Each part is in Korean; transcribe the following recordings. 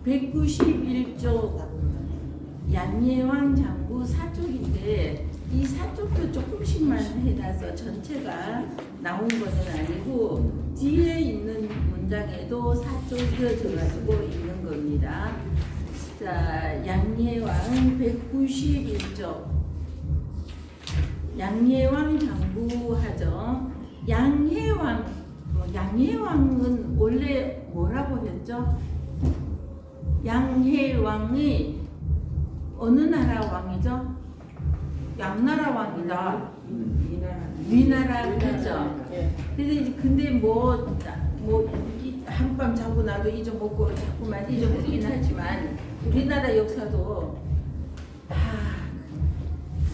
191조 양예왕 장구 사쪽인데 이 사쪽도 조금씩만 해놔서 전체가 나온 것은 아니고 뒤에 있는 문장에도 사쪽이 들어가지고 있는 겁니다. 자, 양예왕 191조 양예왕 장구하죠. 양해왕은 원래 뭐라고 했죠? 양해왕이 어느 나라 왕이죠? 양나라 왕이다. 위나라 그랬죠. 근데 뭐 한밤 자고 나도 잊어먹고 자꾸만 잊어먹긴 하지만 우리나라 역사도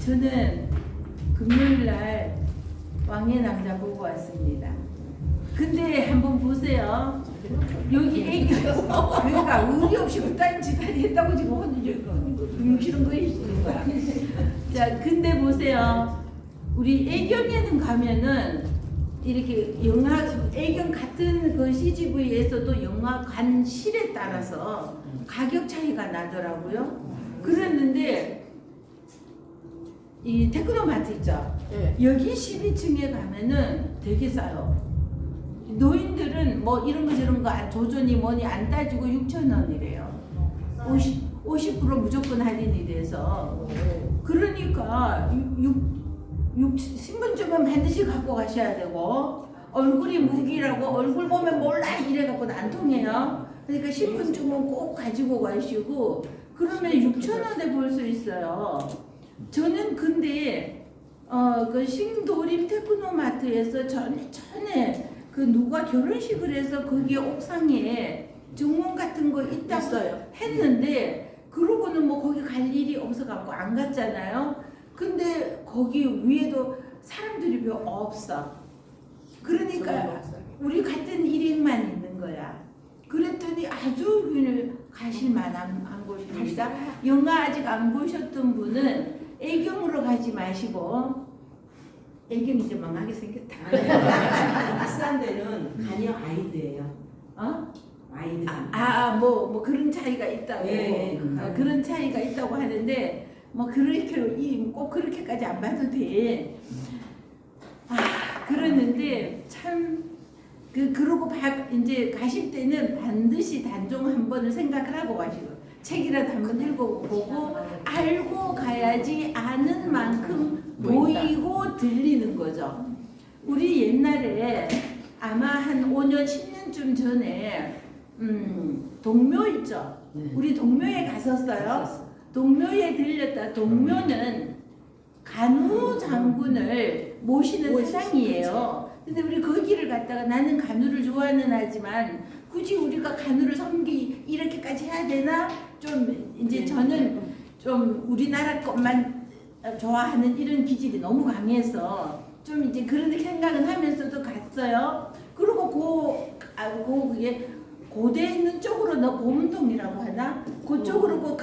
저는 금요일날 왕의 남자 보고 왔습니다. 근데 한번 보세요. 여기 애교 그러니까 의리 없이 그딴 짓을 했다고 지금 싫은 거 해주시는 거야. 자, 근데 보세요. 우리 애경에는 가면은 이렇게 영화 애경 같은 그 CGV에서도 영화관실에 따라서 가격 차이가 나더라고요. 그랬는데 이 테크노마트 있죠. 네. 여기 12층에 가면은 되게 싸요. 노인들은 뭐 이런 거 저런 거 조전이 뭐니 안 따지고 6,000원이래요. 50% 무조건 할인이 돼서. 그러니까 신분증은 반드시 갖고 가셔야 되고 얼굴이 무기라고 얼굴 보면 몰라 이래갖고는 안 통해요. 그러니까 신분증은 꼭 가지고 가시고 그러면 6,000원에 볼 수 있어요. 저는 근데 그 신도림 테크노마트에서 전에 그 누가 결혼식을 해서 거기 옥상에 정원 같은 거 있다고 했는데 그러고는 뭐 거기 갈 일이 없어갖고 안 갔잖아요. 근데 거기 위에도 사람들이 별로 없어. 그러니까 우리 같은 일행만 있는 거야. 그랬더니 아주 그냥 가실만한 곳입니다. 영화 아직 안 보셨던 분은 애경으로 가지 마시고 애경 이제 망하게 생겼다. 비싼 데는 가녀 아이드예요. 아이드. 뭐 그런 차이가 있다고. 네, 그런 차이가 있다고 하는데 뭐 그렇게 꼭 그렇게까지 안 봐도 돼. 그러는데 참 그러고 이제 가실 때는 반드시 단종 한 번을 생각을 하고 가시고 책이라도 한번 읽어보고 알고 가야지 아는 만큼 보이고 들리는 거죠. 우리 옛날에 아마 한 5년 10년쯤 전에 동묘 있죠. 우리 동묘에 갔었어요. 동묘에 들렸다. 동묘는 간우 장군을 모시는 사상이에요. 근데 우리 거기를 갔다가 나는 간우를 좋아하는 하지만 굳이 우리가 간우를 이렇게까지 해야 되나? 좀 이제 저는 좀 우리나라 것만 좋아하는 이런 기질이 너무 강해서 좀 이제 그런 생각은 하면서도 갔어요. 그리고 그게 고대에 있는 쪽으로 보문동이라고 하나? 그쪽으로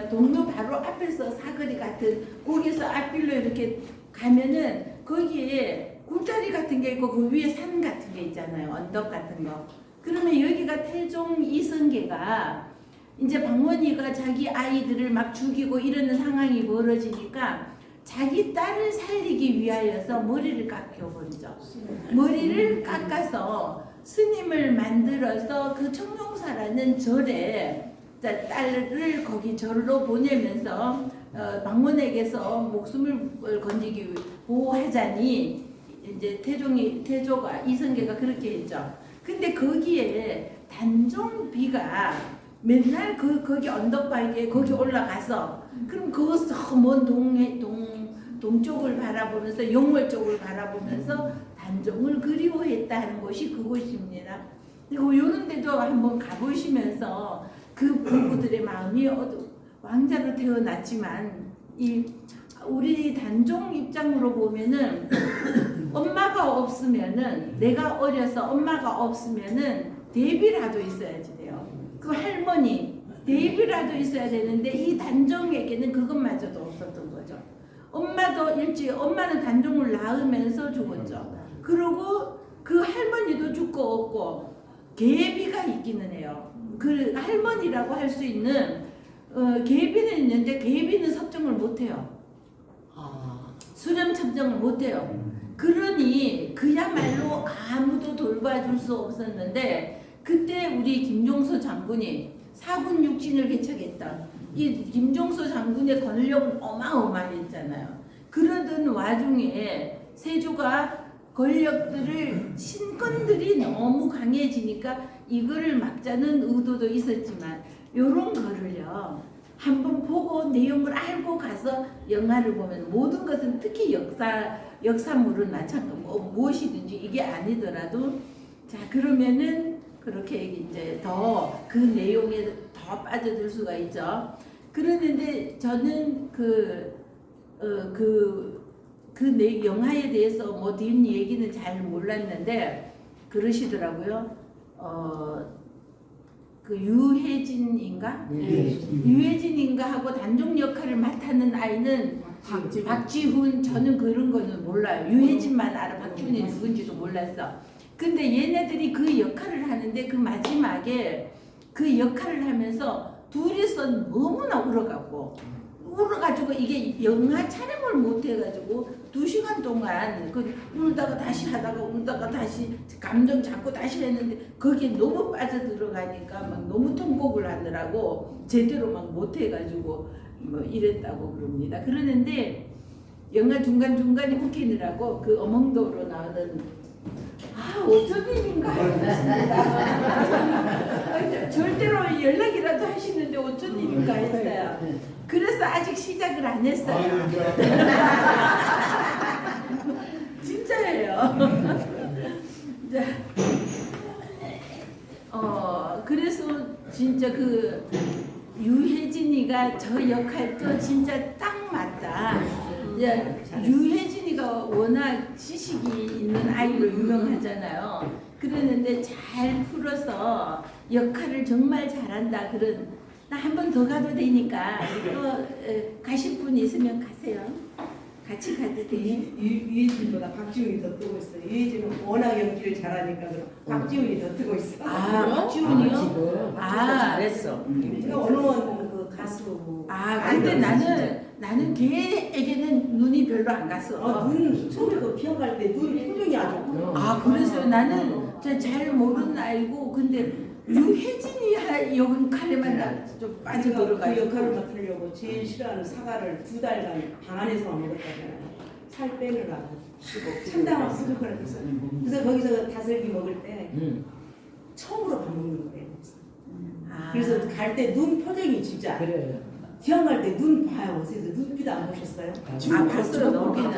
동묘 바로 앞에서 사거리 같은 거기서 앞길로 이렇게 가면은 거기에 굴다리 같은 게 있고 그 위에 산 같은 게 있잖아요. 언덕 같은 거. 그러면 여기가 태종 이성계가 이제 방원이가 자기 아이들을 막 죽이고 이러는 상황이 벌어지니까 자기 딸을 살리기 위하여서 머리를 깎여버리죠. 머리를 깎아서 스님을 만들어서 그 청룡사라는 절에 딸을 거기 절로 보내면서 방원에게서 목숨을 건지기 보호하자니 이제 태조가 이성계가 그렇게 했죠. 근데 거기에 단종비가 맨날 거기 언덕바위에 거기 올라가서 그럼 거기서 먼 동쪽을 바라보면서 영월 쪽을 바라보면서 단종을 그리워했다는 곳이 그곳입니다. 그리고 이런 데도 한번 가보시면서 그 부부들의 마음이 왕자로 태어났지만 우리 단종 입장으로 보면은 엄마가 없으면은 내가 어려서 엄마가 없으면은 대비라도 있어야지 돼요. 그 할머니 대비라도 있어야 되는데 이 단종에게는 그것마저도 없었던 거죠. 엄마는 단종을 낳으면서 죽었죠. 그리고 그 할머니도 죽고 없고 계비가 있기는 해요. 그 할머니라고 할 수 있는 계비는 있는데 계비는 섭정을 못해요. 수렴 섭정을 못해요. 그러니 그야말로 아무도 돌봐줄 수 없었는데 그때 우리 김종서 장군이 사군 육진을 개척했던 이 김종서 장군의 권력은 어마어마했잖아요. 그러던 와중에 세조가 권력들을 신권들이 너무 강해지니까 이거를 막자는 의도도 있었지만 이런 거를요 한번 보고 내용을 알고 가서 영화를 보면 모든 것은 특히 역사물은 마찬가지 무엇이든지 이게 아니더라도 자 그러면은 그렇게 이제 더 그 내용에 더 빠져들 수가 있죠. 그러는데 저는 내 영화에 대해서 뭐 뒷 얘기는 잘 몰랐는데 그러시더라고요. 그 유해진인가? 유해진인가 하고 단종 역할을 맡았는 아이는 박지훈. 저는 그런 거는 몰라요. 유해진만 알아. 박지훈이 누군지도 몰랐어. 근데 얘네들이 그 역할을 하는데 그 마지막에 그 역할을 하면서 둘이서 너무나 울어가지고 이게 영화 촬영을 못 해가지고 2시간 동안 그 울다가 다시 하다가 울다가 다시 감정 잡고 다시 했는데 거기에 너무 빠져들어가니까 막 너무 통곡을 하느라고 제대로 막 못 해가지고 뭐 이랬다고 그럽니다. 그러는데 영화 중간중간에 웃기느라고 그 어몽도로 나오는 어쩐 일인가 했습니다. 절대로 연락이라도 하시는데 어쩐 일인가 했어요. 그래서 아직 시작을 안 했어요. 진짜예요. 그래서 진짜 그 유혜진이가 저 역할도 진짜 딱 맞다. 유혜진이가 워낙 지식이 있는 아이로 유명하잖아요. 그러는데 잘 풀어서 역할을 정말 잘한다. 나 한 번 더 가도 되니까 또 가실 분 있으면 가세요. 같이 가도 돼. 유해진보다 박지훈이 더 뜨고 있어요. 유해진은 워낙 연기를 잘하니까 박지훈이 더 뜨고 있어. 박지훈이요? 잘했어. 그 언론 그 가수. 근데 나는 걔에게는 눈이 별로 안 갔어. 눈 처음에 그 비행 갈때 눈 표정이 아주. 그래서 나는 잘 모르는 아이고 근데 유혜진이 역할에만 좀 빠져들어가지고 그 역할을 맡으려고 제일 싫어하는 사과를 2달간 방 안에서만 먹었다잖아요. 살 빼느라고. 참담한 수족을 했어. 그래서 거기서 다슬기 먹을 때 처음으로 밥 먹는 거예요. 그래서 갈 때 눈 표정이 진짜. 그래. 기왕 갈 때 눈 봐요. 그래서 눈빛 안 보셨어요? 봤어요. 너무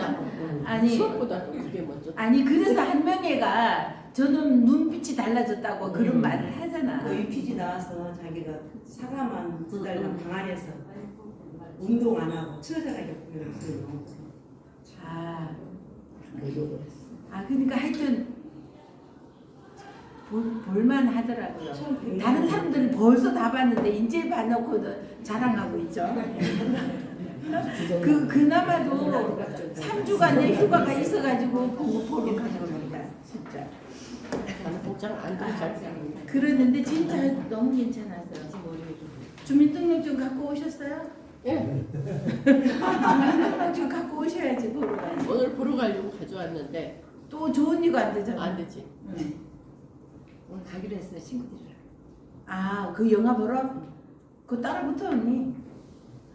아니 수업보다 그게 먼저. 아니 그래서 한명애가 저는 눈빛이 달라졌다고 그런 말을 하잖아. UPG 나와서 자기가 사과만 2달간 방 안에서 운동 안 하고 치료자가 겪으면서 그러니까 하여튼 볼만 하더라고요. 다른 사람들은 벌써 다 봤는데 이제 봐놓고는 자랑하고 있죠. 그나마도 3주간의 휴가가 있어가지고 보러 간 겁니다. 진짜. 나는 복장 안 잘. 그러는데 진짜 너무 괜찮았어요. 주민등록증 갖고 오셨어요? 예. 주민등록증 갖고 오셔야지 보러 가지. 오늘 보러 가려고 가져왔는데 또 좋은 이거 안 되잖아. 안 되지. 오늘 가기로 했어요, 친구들이랑. 그 영화 보러? 그거 따라 붙어 언니.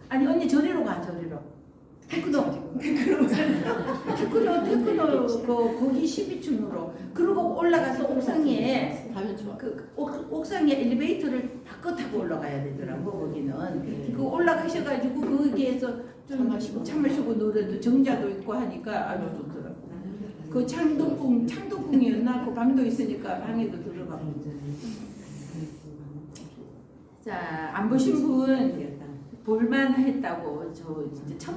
아니 언니 저리로 가 저리로. 테크노 거기 12층으로 그리고 올라가서 옥상에 가면 좋아. 옥상에 엘리베이터를 바꿔 타고 올라가야 되더라고 거기는. 그 올라가셔가지고 거기에서 좀 차 마시고 노래도 정자도 있고 하니까 아주 좋더라고. 그 창덕궁이었나 그 방도 있으니까 방에도 들어가고. 자, 안 보신 분 볼만했다고. 저 진짜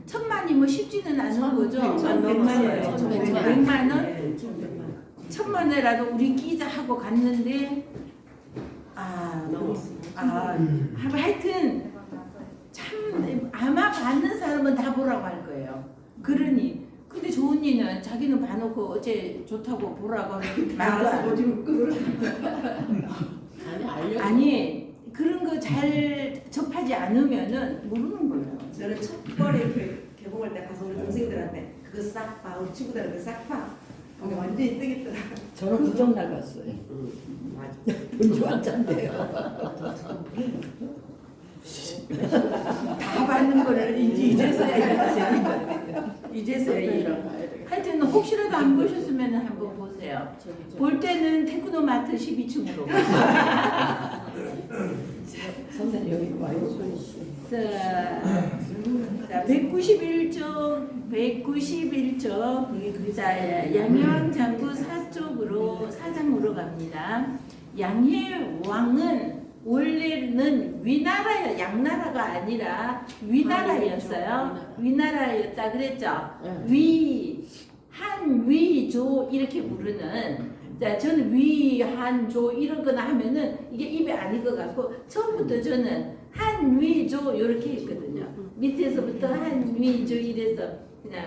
천만이 뭐 쉽지는 않은 거죠. 100만이에요. 100만 원? 1000만원이라도 우리 끼자 하고 갔는데 하여튼 참 아마 받는 사람은 다 보라고 할 거예요. 그러니 근데 좋은 본인은 자기는 봐놓고 어째 좋다고 보라고 하면 말도 알아서 안 보지 그걸 아니 알려. 아니 그런 거 잘 접하지 않으면은 모르는 거예요. 저는 첫 번에 개봉할 때 가서 우리 동생들한테 그거 싹 봐, 우리 친구들한테 그거 싹 봐. 근데 완전히 뜨겠더라. 저는 부정 나갔어요. 맞아. 돈 좋았잖아요. 다 받는 거를 이제서야 재는 거예요. 이제서야 이런. 봐야 돼. 하여튼 혹시라도 안 보셨으면 한번 보세요. 저기 볼 때는 테크노마트 12층으로. 선생님 여기 와요. 자, 191쪽, 191쪽. 자, 양해왕장구 사쪽으로 사장으로 갑니다. 양해왕은 원래는 위나라야, 양나라가 아니라 위나라였어요. 위나라였다 그랬죠. 위, 한, 위, 조 이렇게 부르는. 자, 저는 위, 한, 조 이런 거나 하면은 이게 입에 아닐 것 같고 처음부터 저는 한, 위, 조 이렇게 했거든요. 밑에서부터 한, 위, 조 이래서 그냥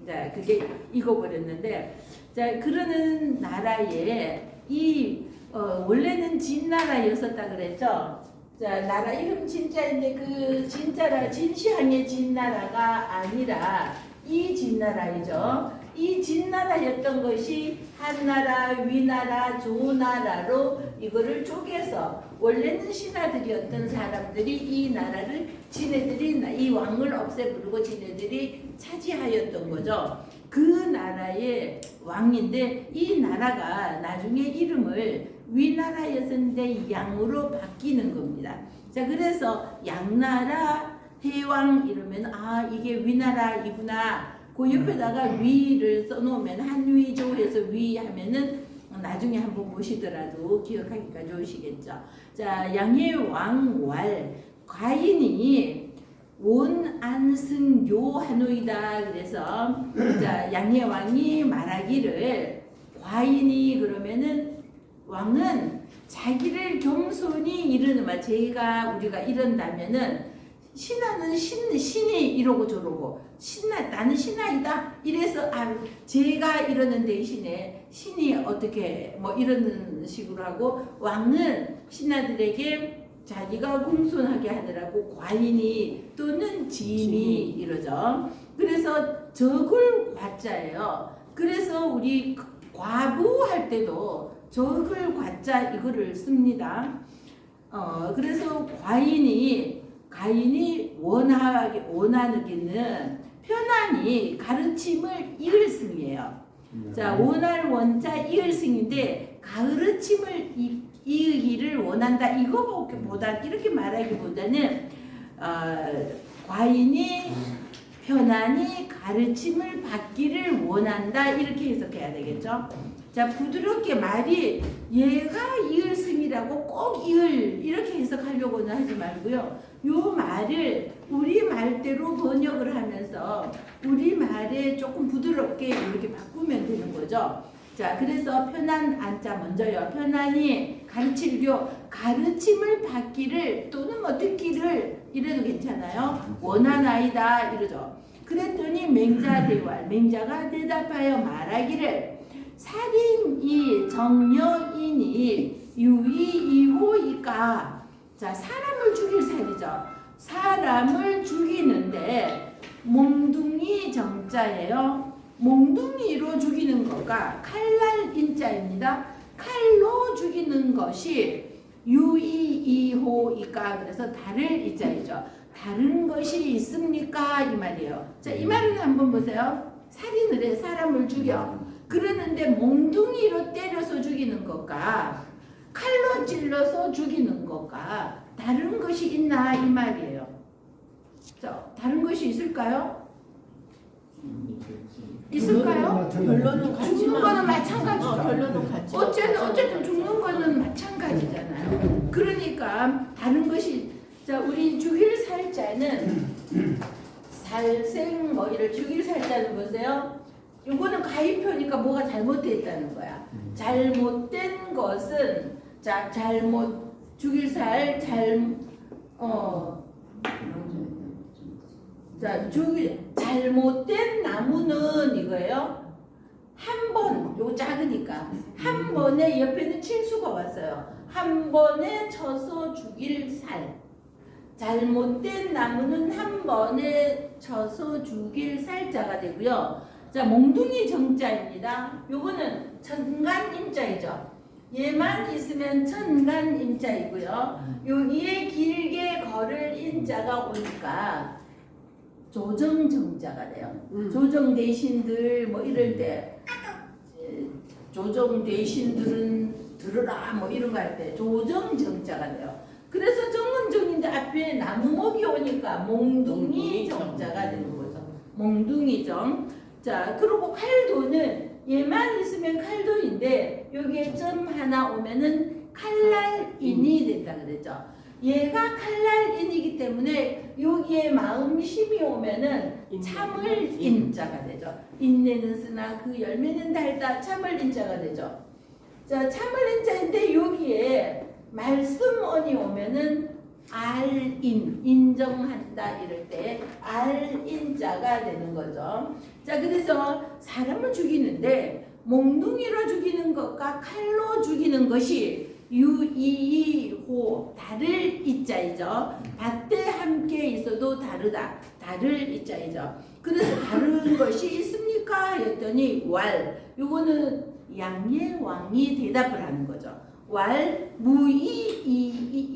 자 그게 익어버렸는데 자 그러는 나라에 이 원래는 진나라였었다 그랬죠. 자 나라 이름 진짜인데 그 진짜라 진시황의 진나라가 아니라 이 진나라이죠. 이 진나라였던 것이 한나라, 위나라, 조나라로 이거를 쪼개서 원래는 신하들이었던 사람들이 이 나라를 지네들이 이 왕을 없애부르고 지네들이 차지하였던 거죠. 그 나라의 왕인데 이 나라가 나중에 이름을 위나라였었는데 양으로 바뀌는 겁니다. 자 그래서 양나라 해왕 이러면 아 이게 위나라이구나. 그 옆에다가 위를 써놓으면 한위조 해서 위 하면은 나중에 한번 보시더라도 기억하기가 좋으시겠죠. 자 양해왕왈 과인이 원안승요 하노이다. 그래서 자 양해왕이 말하기를 과인이 그러면은 왕은 자기를 겸손히 이르는 말 제가 우리가 이런다면은 신하는 신이 이러고 저러고 나는 신하이다 이래서 제가 이러는 대신에 신이 어떻게 뭐 이러는 식으로 하고 왕은 신하들에게 자기가 공손하게 하더라고 과인이 또는 진이 이러죠. 그래서 적을 과자예요. 그래서 우리 과부 할 때도 적을 과자 이거를 씁니다. 그래서 과인이 원하기는 편안히 가르침을 이을승이에요. 자 원할 원자 이을승인데 가르침을 이으기를 원한다. 이거보다 이렇게 말하기보다는 과인이 편안히 가르침을 받기를 원한다 이렇게 해석해야 되겠죠. 자 부드럽게 말이 얘가 이을승이라고 꼭 이렇게 해석하려고는 하지 말고요. 요 말을 우리 말대로 번역을 하면서 우리 말에 조금 부드럽게 이렇게 바꾸면 되는 거죠. 자 그래서 편한 안자 먼저요. 편안히 가르치려 가르침을 받기를 또는 뭐 듣기를 이래도 괜찮아요. 원하나이다 이러죠. 그랬더니 맹자가 대답하여 말하기를 살인이 정여인이 유의이호이까. 자 사람을 죽일 살이죠. 사람을 죽이는데 몽둥이 정자예요. 몽둥이로 죽이는 거가 칼날 인자입니다. 칼로 죽이는 것이 유의이호이까. 그래서 다를 이자이죠. 다른 것이 있습니까? 이 말이에요. 자, 이 말은 한번 보세요. 살인을 해 사람을 죽여. 그러는데 몽둥이로 때려서 죽이는 것과 칼로 찔러서 죽이는 것과 다른 것이 있나 이 말이에요. 자, 다른 것이 있을까요? 있을까요? 결론은 같지만 죽는 거는 마찬가지죠. 결론은 같지. 어쨌든 죽는 거는 마찬가지잖아요. 그러니까 다른 것이 자 우리 죽일 살자는 살생 뭐 이를 죽일 살자는 보세요. 이거는 가입표니까 뭐가 잘못됐다는 거야. 잘못된 것은 자 잘못 죽일 살 자, 잘못된 나무는 이거예요. 한 번, 요거 작으니까 한 번에 옆에는 칠수가 왔어요. 한 번에 쳐서 죽일 살. 잘못된 나무는 한 번에 쳐서 죽일 살자가 되고요. 자, 몽둥이 정자입니다. 요거는 천간임자이죠. 얘만 있으면 천간임자이고요. 여기에 길게 걸을 인자가 오니까 조정정자가 돼요. 조정 대신들 뭐 이럴 때 조정 대신들은 들으라 뭐 이런 거 할 때 조정정자가 돼요. 그래서 정은정인데 앞에 나무목이 오니까 몽둥이 정자가 되는 거죠. 몽둥이정. 자, 그리고 칼도는 얘만 있으면 칼도인데 여기에 점 하나 오면은 칼날인이 된다 그랬죠. 얘가 칼날인이기 때문에 여기에 마음심이 오면은 참을 인자가 되죠. 인내는 쓰나 그 열매는 달다 참을 인자가 되죠. 자, 참을 인자인데 여기에 말씀언이 오면은 알인, 인정한다 이럴 때 알인자가 되는 거죠. 자, 그래서 사람을 죽이는데 몽둥이로 죽이는 것과 칼로 죽이는 것이 유이호 다를 이자이죠. 밭에 함께 있어도 다르다. 다를 이자이죠. 그래서 다른 것이 있습니까? 했더니 왈. 요거는 양의 왕이 대답을 하는 거죠. 왈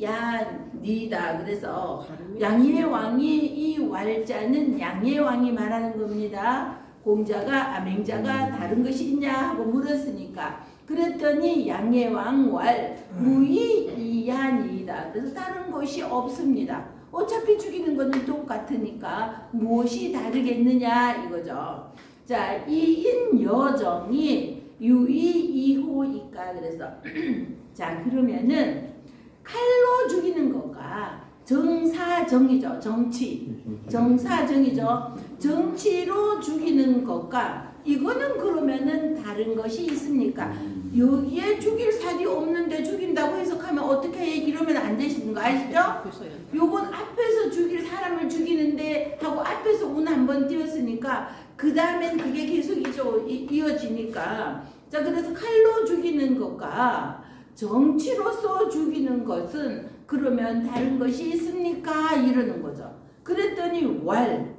무이이야니다. 그래서 양의 왕이 이 왈자는 양의 왕이 말하는 겁니다. 공자가 맹자가 다른 것이 있냐 하고 물었으니까 그랬더니 양의 왕 왈 무이이야니다. 그래서 다른 것이 없습니다. 어차피 죽이는 거는 똑같으니까 무엇이 다르겠느냐 이거죠. 자, 이인 여정이 유이이호이까. 그래서 자, 그러면은 칼로 죽이는 것과 정사정이죠. 정사정이죠. 정치로 죽이는 것과 이거는 그러면은 다른 것이 있습니까? 여기에 죽일 살이 없는데 죽인다고 해석하면 어떻게 해? 이러면 안 되시는 거 아시죠? 요건 앞에서 죽일 사람을 죽이는데 하고 앞에서 운 한 번 띄웠으니까 그 다음엔 그게 계속 이어지니까. 자, 그래서 칼로 죽이는 것과 정치로서 죽이는 것은 그러면 다른 것이 있습니까? 이러는 거죠. 그랬더니 왈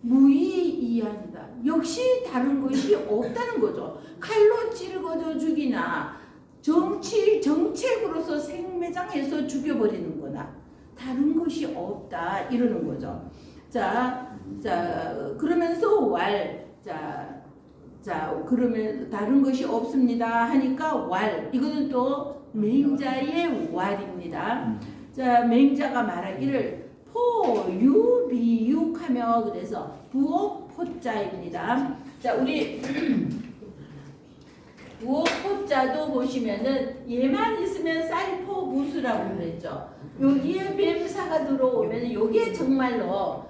무이이한다. 역시 다른 것이 없다는 거죠. 칼로 찔거져 죽이나 정책으로서 생매장해서 죽여버리는 거나 다른 것이 없다 이러는 거죠. 자, 그러면서 그러면 다른 것이 없습니다 하니까 왈. 이거는 또 맹자의 왈입니다. 자, 맹자가 말하기를 포유비육하며 그래서 부옥포자입니다. 자, 우리 부옥포자도 보시면은 얘만 있으면 쌀포부수라고 그랬죠. 여기에 뱀사가 들어오면 요게 정말로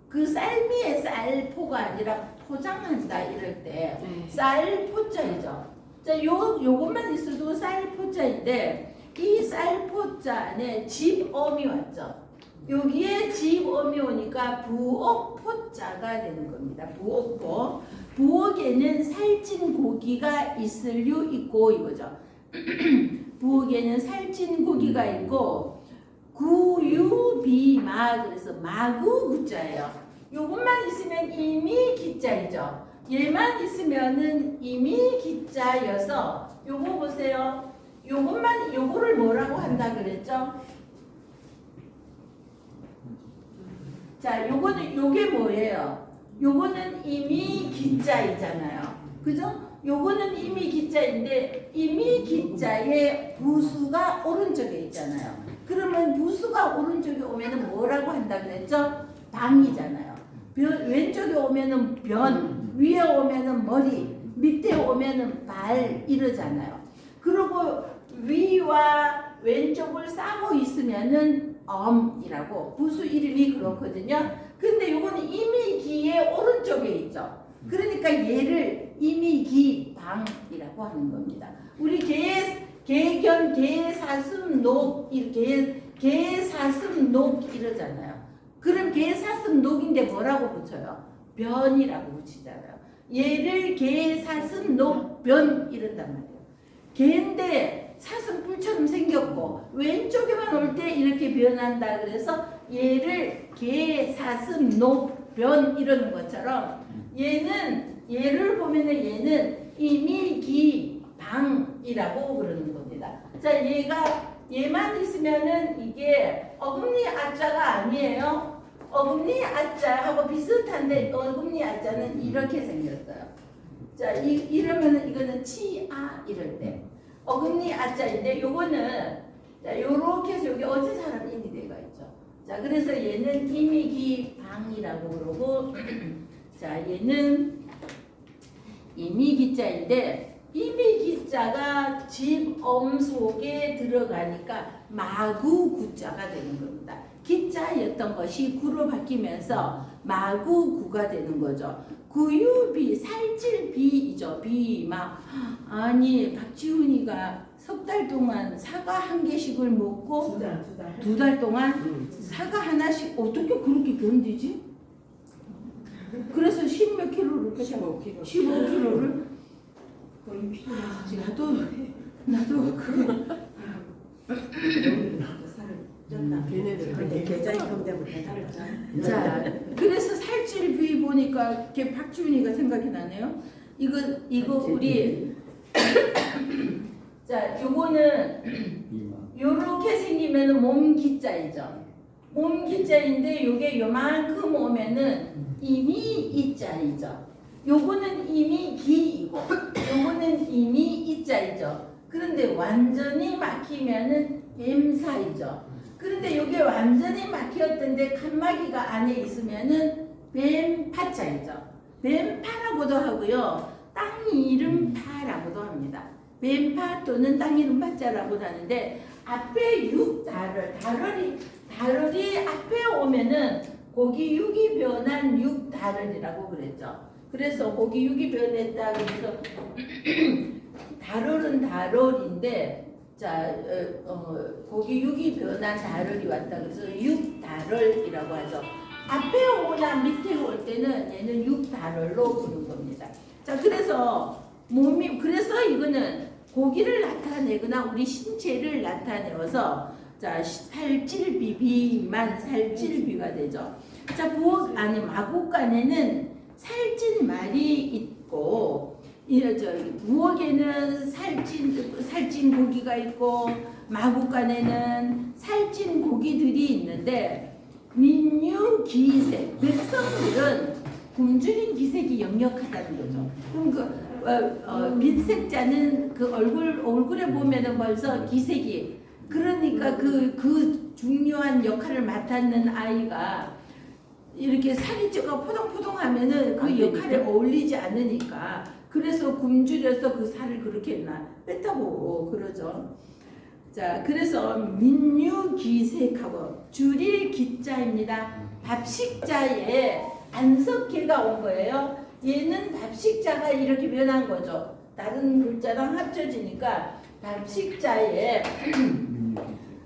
그 쌀미의 쌀포가 아니라 포장한다 이럴 때 쌀포자이죠. 자, 요것만 있어도 쌀포자인데 이 쌀포자 안에 집엄이 왔죠. 여기에 집엄이 오니까 부옥포자가 되는 겁니다. 부옥포. 부옥에는 살찐 고기가 있을 유 있고 이거죠. 부옥에는 살찐 고기가 있고 구유비마. 그래서 마구 구자예요. 요것만 있으면 이미 기자이죠. 얘만 있으면은 이미 기자여서 요거 보세요. 요거를 뭐라고 한다 그랬죠? 자, 요게 뭐예요? 요거는 이미 기자이잖아요. 그죠? 요거는 이미 기자인데 이미 기자의 부수가 오른쪽에 있잖아요. 그러면 부수가 오른쪽에 오면은 뭐라고 한다 그랬죠? 방이잖아요. 왼쪽에 오면은 변, 위에 오면은 머리, 밑에 오면은 발 이러잖아요. 그리고 위와 왼쪽을 싸고 있으면은 엄이라고 부수 이름이 그렇거든요. 근데 요거는 이미기의 오른쪽에 있죠. 그러니까 얘를 이미기방이라고 하는 겁니다. 우리 개견, 개사슴, 녹 이렇게 개사슴, 녹 이러잖아요. 그럼 개사슴 녹인데 뭐라고 붙여요? 변이라고 붙이잖아요. 얘를 개사슴 녹변 이런단 말이에요. 개인데 사슴 뿔처럼 생겼고 왼쪽에만 올 때 이렇게 변한다 그래서 얘를 개사슴 녹변 이러는 것처럼 얘를 보면은 얘는 이미기방이라고 그러는 겁니다. 자, 얘만 있으면은 이게 어금니 아자가 아니에요. 어금니 아자하고 비슷한데 어금니 아자는 이렇게 생겼어요. 자, 이러면은 이거는 치아 이럴 때 어금니 아자인데 요거는 자, 요렇게 해서 여기 어제 사람 인이대가 있죠. 자, 그래서 얘는 이미기방이라고 그러고 자, 얘는 이미기자인데 이미기자가 집엄 속에 들어가니까 마구구자가 되는 겁니다. 기자였던 것이 구로 바뀌면서 마구구가 되는 거죠. 구유비, 살찔비이죠. 비막 아니 박지훈이가 석 달 동안 사과 한 개씩을 먹고 두 달 동안 사과 하나씩 어떻게 그렇게 견디지? 그래서 10몇 킬로를 15킬로를 거의 필요하지. 나도 그 살을 쪘나. 걔네들 계좌입금 때문에 살을 쪘. 자, 그래서 살찔비 보니까 이렇게 박지훈이가 생각이 나네요. 이거 우리 자, 요거는 요렇게 생기면은 몸기자이죠. 몸기자인데 요게 요만큼 오면은 이미 이자이죠. 요거는 이미 기이고 요거는 이미 이자이죠. 그런데 완전히 막히면은 뱀사이죠. 그런데 요게 완전히 막혔던데 칸막이가 안에 있으면은 뱀파자이죠. 뱀파라고도 하고요. 땅 이름 파라고도 합니다. 뱀파 또는 땅 이름 파자라고도 하는데 앞에 달월이 앞에 오면은 고기 육이 변한 육달월이라고 그랬죠. 그래서 고기 육이 변했다 그래서 달월은 달월인데 자 고기 육이 변한 달월이 왔다 그래서 육달월이라고 하죠. 앞에 오거나 밑에 올 때는 얘는 육달월로 부르는 겁니다. 자, 그래서 이거는 고기를 나타내거나 우리 신체를 나타내어서 자, 살찔비만 살찔비가 되죠. 자, 마구간에는 살찐 말이 있고 부엌에는 살찐 고기가 있고 마구간에는 살찐 고기들이 있는데 민유기색 백성들은 굶주린 기색이 역력하다는 거죠. 그럼 민색자는 그 얼굴에 보면은 벌써 기색이 그러니까 그 중요한 역할을 맡았는 아이가 이렇게 살이 쪄가 포동포동하면은 그 역할에 어울리지 않으니까 그래서 굶주려서 그 살을 그렇게 뺐다고 그러죠. 자, 그래서 민유기색하고 줄일 기자입니다. 밥식자에 안석계가 온 거예요. 얘는 밥식자가 이렇게 변한 거죠. 다른 글자랑 합쳐지니까 밥식자에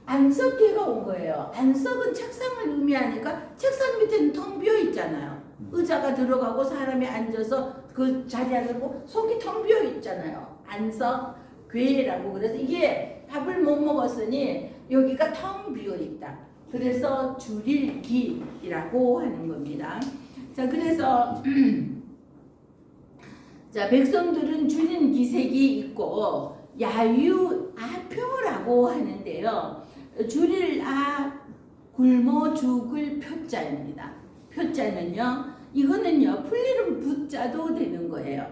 안석계가 온 거예요. 안석은 책상을 의미하니까 책상 밑에는 텅 비어 있잖아요. 의자가 들어가고 사람이 앉아서 그 자리에 앉고 속이 텅 비어 있잖아요. 안석괴라고 그래서 이게 밥을 못 먹었으니 여기가 텅 비어 있다. 그래서 줄일기라고 하는 겁니다. 자, 그래서 자, 백성들은 줄인 기색이 있고 야유아표라고 하는데요. 줄일 굶어 죽을 표자입니다. 표자는요, 이거는요 풀리는 부자도 되는 거예요.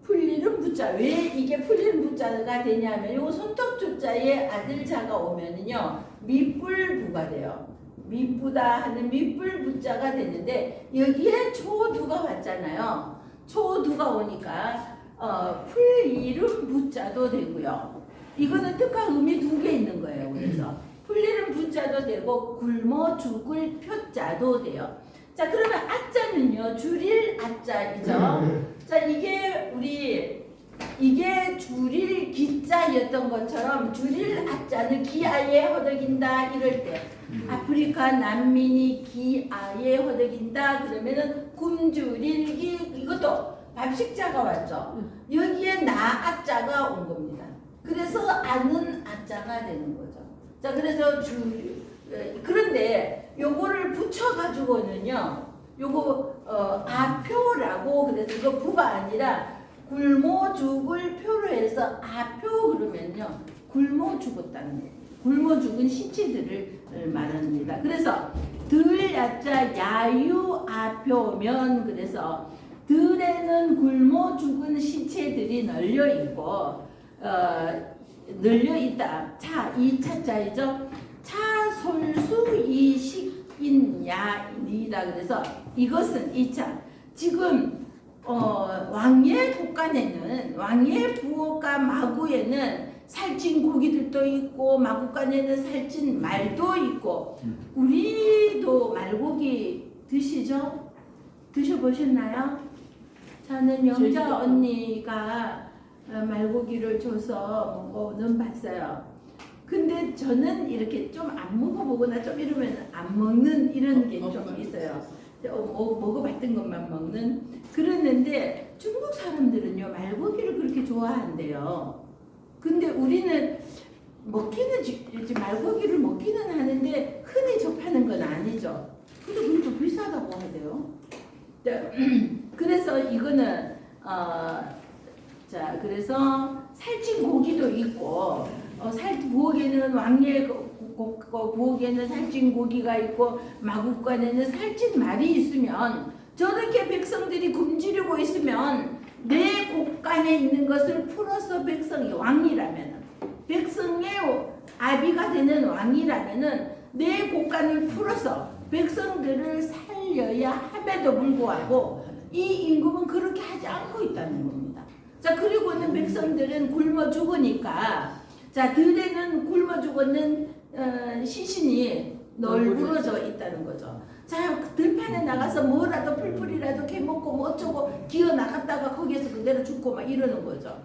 풀리는 부자. 왜 이게 풀리는 부자가 되냐면 요 손톱주자에 아들자가 오면은요 밑불부가 돼요. 밑부다 하는 밑불부자가 되는데 여기에 초두가 왔잖아요. 초두가 오니까 풀이름 부자도 되고요. 이거는 특화 의미 두 개 있는 거예요. 그래서 풀리는 부자도 되고 굶어 죽을 표자도 돼요. 자, 그러면 아자는요 줄일 아자이죠. 자, 이게 줄일 기자였던 것처럼 줄일 아자는 기아에 허덕인다 이럴 때 아프리카 난민이 기아에 허덕인다 그러면은 굶주릴기 이것도 밥식자가 왔죠. 여기에 나아자가 온 겁니다. 그래서 아는 아자가 되는 거죠. 자 그래서 그런데 요거를 붙여가지고는요. 요거 아표라고 그래서 이거 부가 아니라 굶어 죽을 표로 해서 아표 그러면요. 굶어 죽었다는 거예요. 굶어 죽은 신체들을 말합니다. 그래서 들야자 야유아표면 그래서 들에는 굶어 죽은 신체들이 널려 있고 널려 있다. 차, 이 차자이죠. 차솔수 이식인야이다. 그래서 이것은 이 차. 지금 왕의 곳간에는 왕의 부엌과 마구에는 살찐 고기들도 있고 마구간에는 살찐 말도 있고 우리도 말고기 드시죠? 드셔보셨나요? 저는 영자 언니가 말고기를 줘서 먹어는 봤어요. 근데 저는 이렇게 좀 안 먹어보거나 좀 이러면 안 먹는 이런 게 좀 있어요. 먹어봤던 것만 먹는 그랬는데 중국 사람들은요 말고기를 그렇게 좋아한대요. 근데 우리는 먹기는 말고기를 먹기는 하는데 흔히 접하는 건 아니죠. 근데 그것도 비싸다고 하대요. 그래서 이거는 자 그래서 살찐 고기도 있고 부엌에는 왕의 부엌에는 살찐 고기가 있고 마국간에는 살찐 말이 있으면 저렇게 백성들이 굶주리고 있으면 내 곳간에 있는 것을 풀어서 백성이 왕이라면 백성의 아비가 되는 왕이라면은 내 곳간을 풀어서 백성들을 살려야 함에도 불구하고 이 임금은 그렇게 하지 않고 있다는 겁니다. 자 그리고는 백성들은 굶어 죽으니까 자 들에는 굶어 죽었는 시신이 널브러져 있다는 거죠. 자 들판에 나가서 뭐라도 풀풀이라도 캐먹고 뭐 어쩌고 기어 나갔다가 거기에서 그대로 죽고 막 이러는 거죠.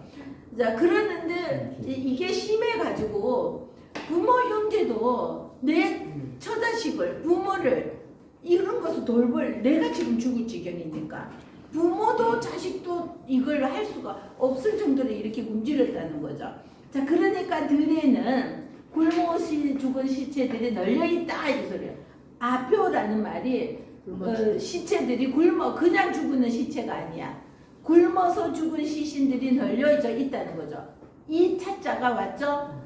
자 그러는데 이게 심해가지고 부모 형제도 내 처자식을 부모를 이런 것을 돌볼 내가 지금 죽을 지경이니까 부모도 자식도 이걸 할 수가 없을 정도로 이렇게 굶주렸다는 거죠. 자 그러니까 들에는 굶어 죽은 시체들이 널려있다 이 소리예요. 아표라는 말이 시체들이 굶어 그냥 죽는 시체가 아니야. 굶어서 죽은 시신들이 널려져 있다는 거죠. 이 차자가 왔죠.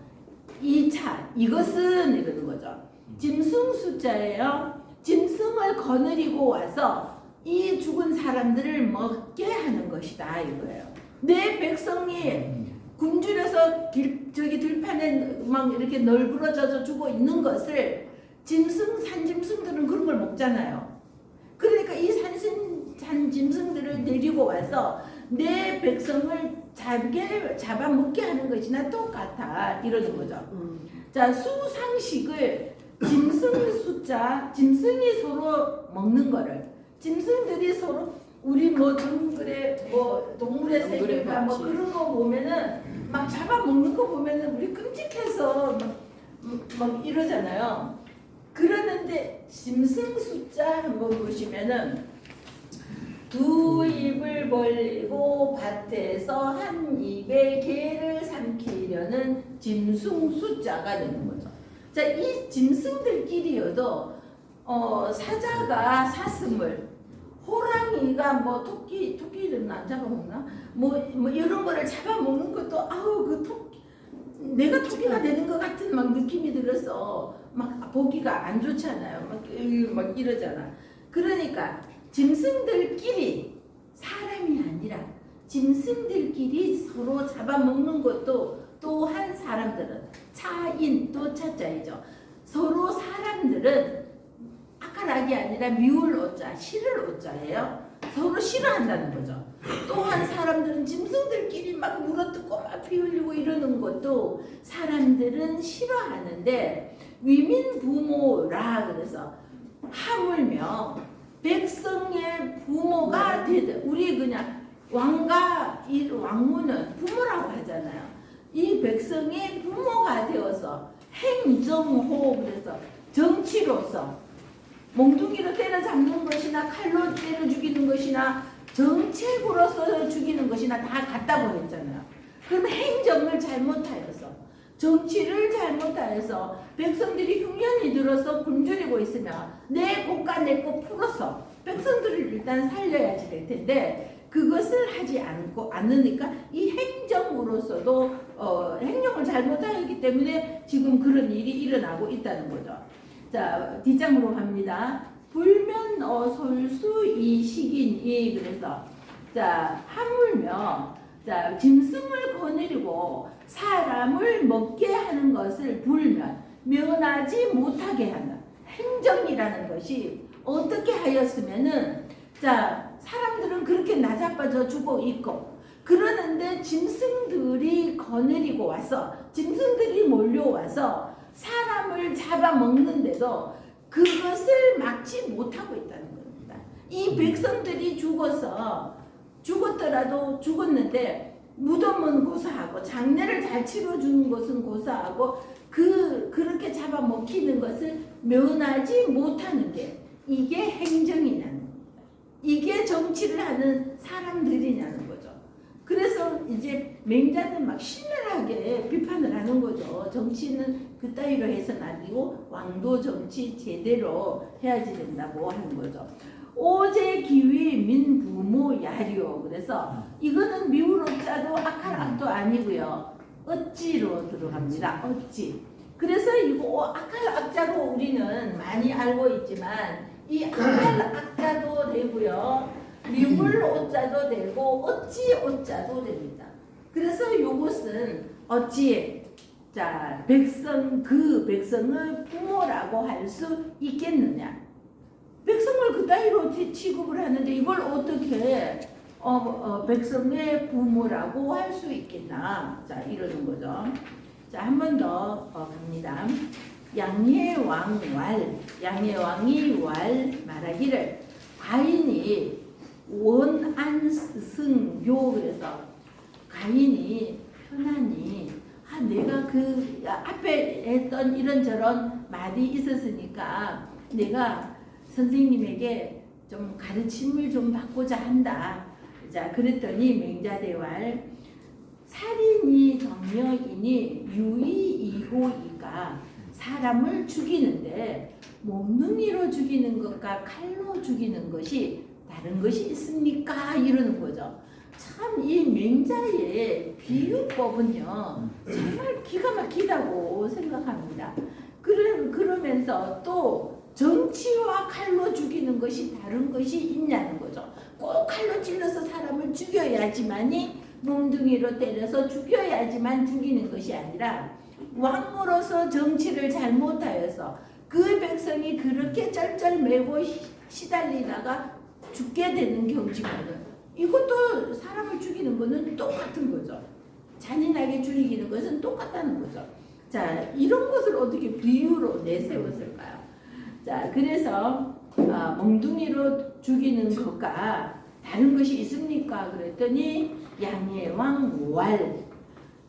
이 차 이것은 이러는 거죠. 짐승 숫자예요. 짐승을 거느리고 와서 이 죽은 사람들을 먹게 하는 것이다 이거예요. 내 백성이 굶주려서 저기 들판에 막 이렇게 널브러져서 죽어 있는 것을 산짐승들은 그런 걸 먹잖아요. 그러니까 이 산짐승들을 데리고 와서 내 백성을 잡아먹게 하는 것이나 똑같아 이러는 거죠. 자 수상식을 짐승이 서로 먹는 거를 짐승들이 서로 우리 뭐 정글에 뭐 동물의 세계가 뭐 그런 거 보면은 막 잡아먹는 거 보면은 우리 끔찍해서 막 이러잖아요. 그러는데 짐승 숫자 한번 보시면은 두 입을 벌리고 밭에서 한 입에 개를 삼키려는 짐승 숫자가 되는 거죠. 자, 이 짐승들끼리여도 사자가 사슴을 호랑이가 뭐 토끼들은 안 잡아먹나? 뭐 이런 거를 잡아먹는 것도 아우 그 토끼 내가 토끼가 되는 것 같은 막 느낌이 들어서 막 보기가 안 좋잖아요. 막 이러잖아. 그러니까 짐승들끼리 사람이 아니라 짐승들끼리 서로 잡아먹는 것도 또한 사람들은 차인 또 차자이죠. 서로 사람들은 아까락이 아니라 미울 오자 싫을 오자예요. 서로 싫어한다는 거죠. 또한 사람들은 짐승들끼리 막 물어뜯고 막 피 흘리고 이러는 것도 사람들은 싫어하는데 위민 부모라 그래서 하물며 백성의 부모가 되든 우리 그냥 왕과 이 왕후는 부모라고 하잖아요. 이 백성이 부모가 되어서 행정호 그래서 정치로서 몽둥이로 때려잡는 것이나 칼로 때려 죽이는 것이나 정책으로서 죽이는 것이나 다 같다고 했잖아요. 그럼 행정을 잘못하여서 정치를 잘못하여서 백성들이 흉년이 들어서 굶주리고 있으면 내 고가 내 거 풀어서 백성들을 일단 살려야지 될 텐데 그것을 하지 않으니까 이 행정으로서도 행정을 잘못하기 때문에 지금 그런 일이 일어나고 있다는 거죠. 자, 뒷장으로 갑니다. 불면 솔수 이 시기니 그래서 자 하물며 자 짐승을 거느리고 사람을 먹게 하는 것을 불면 면하지 못하게 하는 행정이라는 것이 어떻게 하였으면은 자 사람들은 그렇게 나자빠져 죽어 있고 그러는데 짐승들이 거느리고 와서 짐승들이 몰려와서 사람을 잡아먹는데도 그것을 막지 못하고 있다는 겁니다. 이 백성들이 죽었더라도 죽었는데 무덤은 고사하고 장례를 잘 치러주는 것은 고사하고 그렇게 잡아먹히는 것을 면하지 못하는 게 이게 행정이냐는 겁니다. 이게 정치를 하는 사람들이냐는 거죠. 그래서 이제 맹자는 막 신랄하게 비판을 하는 거죠. 정치는 그따위로 해서는 안 되고 왕도 정치 제대로 해야지 된다고 하는 거죠. 오제 기위 민 부모 야리오. 그래서 이거는 미우로자도 악할악도 아니고요. 어찌로 들어갑니다. 어찌. 그래서 이거 악할악자로 우리는 많이 알고 있지만 이 악할악자도 되고요. 미울 오자도 되고 어찌 오자도 됩니다. 그래서 이것은 어찌 자 백성 그 백성을 부모라고 할 수 있겠느냐? 백성을 그따위로 취급을 하는데 이걸 어떻게 백성의 부모라고 할 수 있겠나? 자 이러는 거죠. 자 한 번 더 갑니다. 양예왕이 왈 말하기를 가인이 원안승요. 그래서 가인이 편안히 내가 그 앞에 했던 이런저런 말이 있었으니까 내가 선생님에게 좀 가르침을 좀 받고자 한다. 자 그랬더니 맹자대왈 살인이 정령이니 유의이호이가 사람을 죽이는데 몽둥이로 죽이는 것과 칼로 죽이는 것이 다른 것이 있습니까? 이러는 거죠. 참 이 맹자의 비유법은요 정말 기가 막히다고 생각합니다. 그러면서 또 정치와 칼로 죽이는 것이 다른 것이 있냐는 거죠. 꼭 칼로 찔러서 사람을 죽여야지만이 몽둥이로 때려서 죽여야지만 죽이는 것이 아니라 왕으로서 정치를 잘못하여서 그 백성이 그렇게 쩔쩔매고 시달리다가 죽게 되는 경지거든. 이것도 사람을 죽이는 것은 똑같은 거죠. 잔인하게 죽이는 것은 똑같다는 거죠. 자, 이런 것을 어떻게 비유로 내세웠을까요? 자, 그래서 몽둥이로 죽이는 것과 다른 것이 있습니까? 그랬더니 양예왕 왈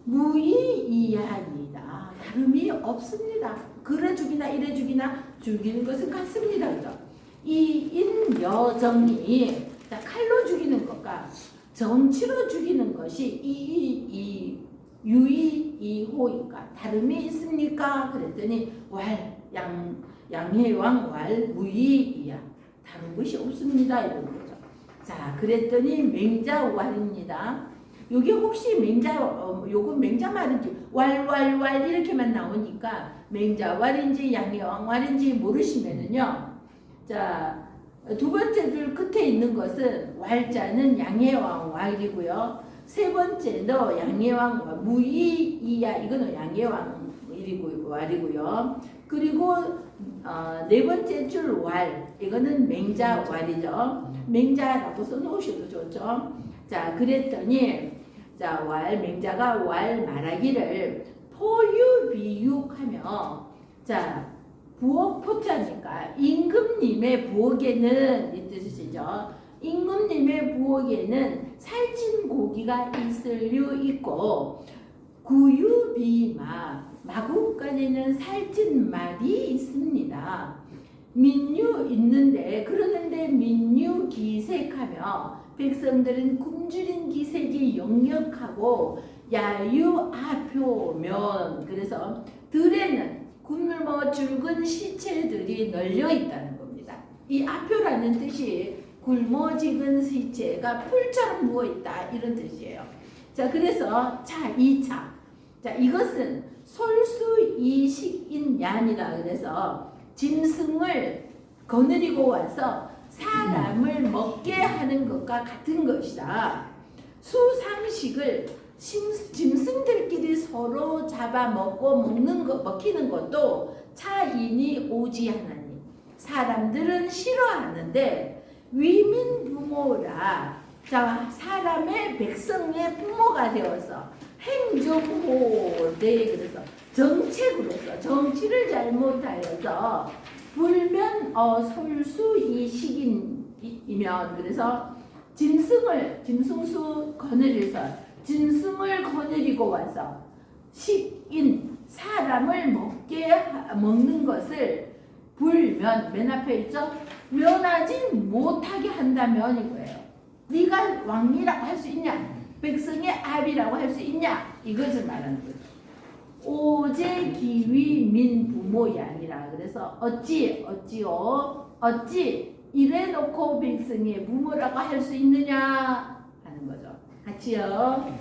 무이이하니다. 다름이 없습니다. 그래 죽이나 이래 죽이나 죽이는 것은 같습니다. 그죠? 이 인여정이 칼로 죽이는 것과 정치로 죽이는 것이 이 유의이호이가 다름이 있습니까? 그랬더니 양해왕 왈 무이이야. 다른 것이 없습니다. 이런 거죠. 자, 그랬더니 맹자왈입니다. 요게 혹시 요건 맹자 말인지 왈 이렇게만 나오니까 맹자왈인지 양해왕왈인지 모르시면은요. 자, 두 번째 줄 끝에 있는 것은 왈자는 양해왕왈이고요. 세 번째도 양해왕 무이이야. 이거는 양해왕왈이고요. 그리고 네 번째 줄 왈, 이거는 맹자왈이죠. 맹자라고 써놓으셔도 좋죠. 자, 그랬더니 자, 맹자가 왈 말하기를 포유비육하며 자 부엌 포자니까 임금님의 부엌에는 이 뜻이죠. 임금님의 부엌에는 살찐 고기가 있을 류 있고 구유비마 마국간에는 살찐 말이 있습니다. 민유 있는데 그러는데 민유 기색하며 백성들은 굶주린 기색이 역력하고 야유 아표면 그래서 들에는 굶어 죽은 시체들이 널려 있다는 겁니다. 이 아표라는 뜻이 굶어 죽은 시체가 풀처럼 누워 있다 이런 뜻이에요. 자 그래서 자 2차 자 이것은 솔수이식인얀이라 그래서 짐승을 거느리고 와서 사람을 먹게 하는 것과 같은 것이다. 수상식을 짐승들끼리 서로 잡아먹고 먹히는 것도 차인이 오지하나니 사람들은 싫어하는데 위민 부모라 자 사람의 백성의 부모가 되어서 행정호대 그래서 정책으로서 정치를 잘못하여서 불면 솔수이식이면 그래서 짐승수 거느려서 짐승을 거느리고 와서 식인 사람을 먹는 것을 불면 맨 앞에 있죠. 면하지 못하게 한다면 이거예요. 네가 왕이라고 할 수 있냐? 백성의 압이라고 할 수 있냐? 이것을 말하는 거죠. 오제 기위 민 부모이 아니라 그래서 어찌 이래 놓고 백성의 부모라고 할 수 있느냐 하는 거죠. 같이요.